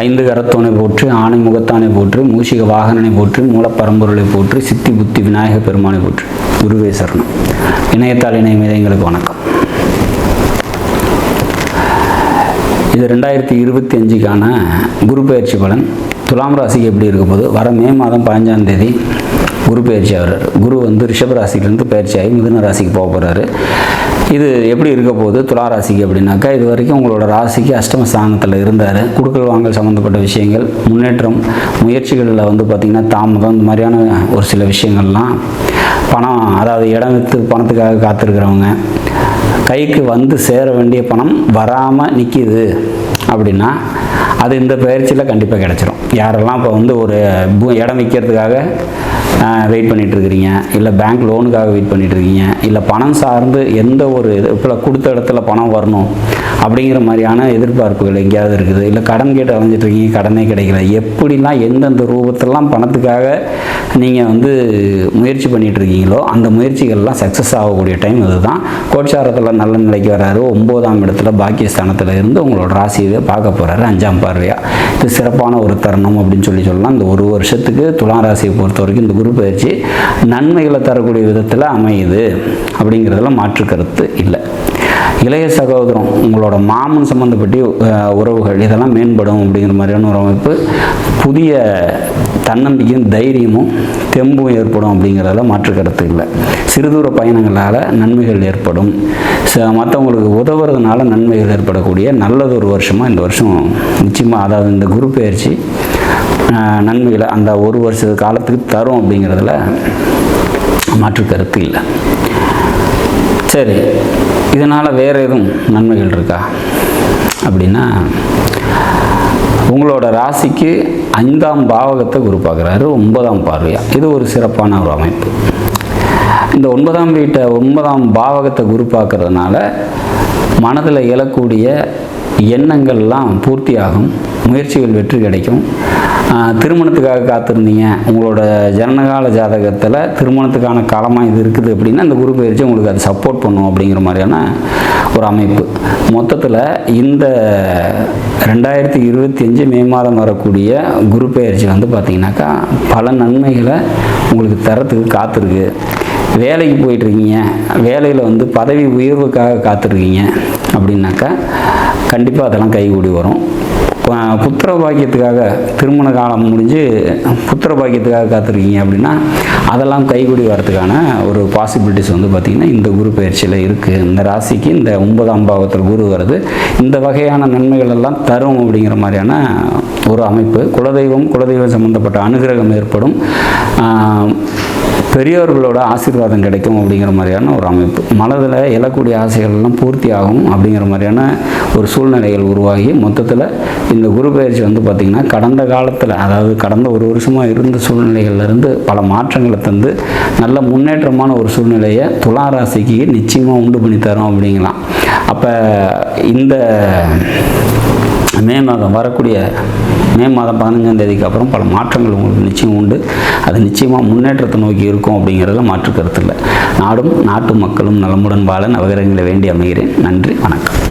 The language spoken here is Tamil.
ஐந்து கரத்தோனை போற்று, ஆணை முகத்தானை போற்று, மூஷிக வாகனனை போற்று, மூலப்பரம்பொருளை போற்று, சித்தி புத்தி விநாயக பெருமானை போற்று. குருவே சரணம். இணையத்தால் இணைய எங்களுக்கு வணக்கம். இது 2025க்கான குரு பயிற்சி பலன். துலாம் ராசிக்கு எப்படி இருக்க போது? வர மே மாதம் 15ஆம் தேதி குரு பயிற்சி ஆகிறார். குரு ரிஷப ராசியிலேருந்து பயிற்சி ஆகி மிதுன ராசிக்கு போக போகிறாரு. இது எப்படி இருக்க போகுது துலா ராசிக்கு அப்படின்னாக்கா, இது வரைக்கும் உங்களோட ராசிக்கு அஷ்டம ஸ்தானத்தில் இருந்தார். குடுக்கல் வாங்கல் சம்மந்தப்பட்ட விஷயங்கள், முன்னேற்றம், முயற்சிகளில் பார்த்திங்கன்னா தாமதம், இந்த மாதிரியான ஒரு சில விஷயங்கள்லாம், பணம், அதாவது இடம் விற்று பணத்துக்காக காத்திருக்கிறவங்க, கைக்கு சேர வேண்டிய பணம் வராமல் நிற்கிது அப்படின்னா அது இந்த பயிற்சியில் கண்டிப்பாக கிடச்சிரும். யாரெல்லாம் இப்போ ஒரு இடம் விற்கிறதுக்காக வெயிட் பண்ணிகிட்ருக்கிறீங்க, இல்லை பேங்க் லோனுக்காக வெயிட் பண்ணிகிட்ருக்கீங்க, இல்லை பணம் சார்ந்து எந்த ஒரு இப்போ கொடுத்த இடத்துல பணம் வரணும் அப்படிங்கிற மாதிரியான எதிர்பார்ப்புகள் எங்கேயாவது இருக்குது, இல்லை கடன் கேட்டு அலைஞ்சிட்ருக்கீங்க, கடனே கிடைக்கல, எப்படிலாம் எந்தெந்த ரூபத்திலாம் பணத்துக்காக நீங்கள் முயற்சி பண்ணிகிட்ருக்கீங்களோ அந்த முயற்சிகள்லாம் சக்ஸஸ் ஆகக்கூடிய டைம் இதுதான். கோட்சாரத்தில் நல்ல நிலைக்கு வராரு. 9ஆம் இடத்துல பாக்கியஸ்தானத்தில் இருந்து உங்களோட ராசியை பார்க்க போகிறாரு 5ஆம் பார்வையாக. இது சிறப்பான ஒரு தருணம் அப்படின்னு சொல்லலாம். இந்த ஒரு வருஷத்துக்கு துலாம் ராசியை பொறுத்த வரைக்கும் இந்த குரு பயிற்சி நன்மைகளை தரக்கூடிய விதத்தில் அமையுது அப்படிங்கிறதுல மாற்று கருத்து இல்லை. இளைய சகோதரம், உங்களோட மாமன் சம்மந்தப்பட்ட உறவுகள் இதெல்லாம் மேம்படும் அப்படிங்கிற மாதிரியான ஒரு அமைப்பு. புதிய தன்னம்பிக்கையும் தைரியமும் தெம்பும் ஏற்படும் அப்படிங்கிறதுல மாற்று கருத்து இல்லை. சிறுதூர பயணங்களால் நன்மைகள் ஏற்படும். மற்றவங்களுக்கு உதவுறதுனால நன்மைகள் ஏற்படக்கூடிய நல்லதொரு வருஷமாக இந்த வருஷம் நிச்சயமாக, அதாவது இந்த குரு பயிற்சி நன்மைகளை அந்த ஒரு வருஷ காலத்துக்கு தரும் அப்படிங்கிறதுல மாற்று கருத்து இல்லை. சரி, இதனால் வேறு எதுவும் நன்மைகள் இருக்கா அப்படின்னா, உங்களோட ராசிக்கு 5ஆம் பாவகத்தை குரு பார்க்குறாரு 9ஆம் பார்வையாக. இது ஒரு சிறப்பான ஒரு அமைப்பு. இந்த 9ஆம் பாவகத்தை குரு பார்க்கறதுனால மனதில் எழக்கூடிய எண்ணங்கள்லாம் பூர்த்தியாகும், முயற்சிகள் வெற்றி கிடைக்கும். திருமணத்துக்காக காத்திருந்தீங்க, உங்களோட ஜனனகால ஜாதகத்தில் திருமணத்துக்கான காலமாக இது இருக்குது அப்படின்னா இந்த குரு பயிற்சி உங்களுக்கு அதை சப்போர்ட் பண்ணும் அப்படிங்கிற மாதிரியான ஒரு அமைப்பு. மொத்தத்தில் இந்த 2025 மே மாதம் வரக்கூடிய குரு பயிற்சி பார்த்திங்கனாக்கா பல நன்மைகளை உங்களுக்கு தரத்துக்கு காத்திருக்கு. வேலைக்கு போயிட்டுருக்கீங்க, வேலையில் பதவி உயர்வுக்காக காத்திருக்கீங்க அப்படின்னாக்கா கண்டிப்பாக அதெல்லாம் கைகூடி வரும். புத்திர பாக்கியத்துக்காக திருமண காலம் முடிஞ்சு புத்திர பாக்கியத்துக்காக காத்திருக்கீங்க அப்படின்னா அதெல்லாம் கைகூடி வரதுக்கான ஒரு பாசிபிலிட்டிஸ் பார்த்திங்கன்னா இந்த குரு பயிற்சியில் இருக்குது. இந்த ராசிக்கு இந்த 9ஆம் பாவத்தில் குரு வருது. இந்த வகையான நன்மைகள் எல்லாம் தரும் அப்படிங்கிற மாதிரியான ஒரு அமைப்பு. குலதெய்வம் சம்மந்தப்பட்ட அனுகிரகம் ஏற்படும். பெரியோர்களோட ஆசீர்வாதம் கிடைக்கும் அப்படிங்கிற மாதிரியான ஒரு அமைப்பு. மனதில் எழக்கூடிய ஆசைகள்லாம் பூர்த்தி ஆகும் அப்படிங்கிற மாதிரியான ஒரு சூழ்நிலைகள் உருவாகி மொத்தத்தில் இந்த குரு பயிற்சி பார்த்திங்கன்னா கடந்த காலத்தில், அதாவது கடந்த ஒரு வருஷமாக இருந்த சூழ்நிலைகள்லேருந்து பல மாற்றங்களை தந்து நல்ல முன்னேற்றமான ஒரு சூழ்நிலையை துலா ராசிக்கு நிச்சயமாக உண்டு பண்ணி தரும் அப்படிங்கலாம். அப்போ இந்த மே மாதம் வரக்கூடிய மே மாதம் 15ஆம் தேதிக்கு அப்புறம் பல மாற்றங்கள் உங்களுக்கு நிச்சயம் உண்டு. அது நிச்சயமாக முன்னேற்றத்தை நோக்கி இருக்கும் அப்படிங்கிறதுல மாற்று கருத்து இல்லை. நாடும் நாட்டு மக்களும் நலமுடன் வாழ நவகிரகங்களை வேண்டி அமைகிறேன். நன்றி, வணக்கம்.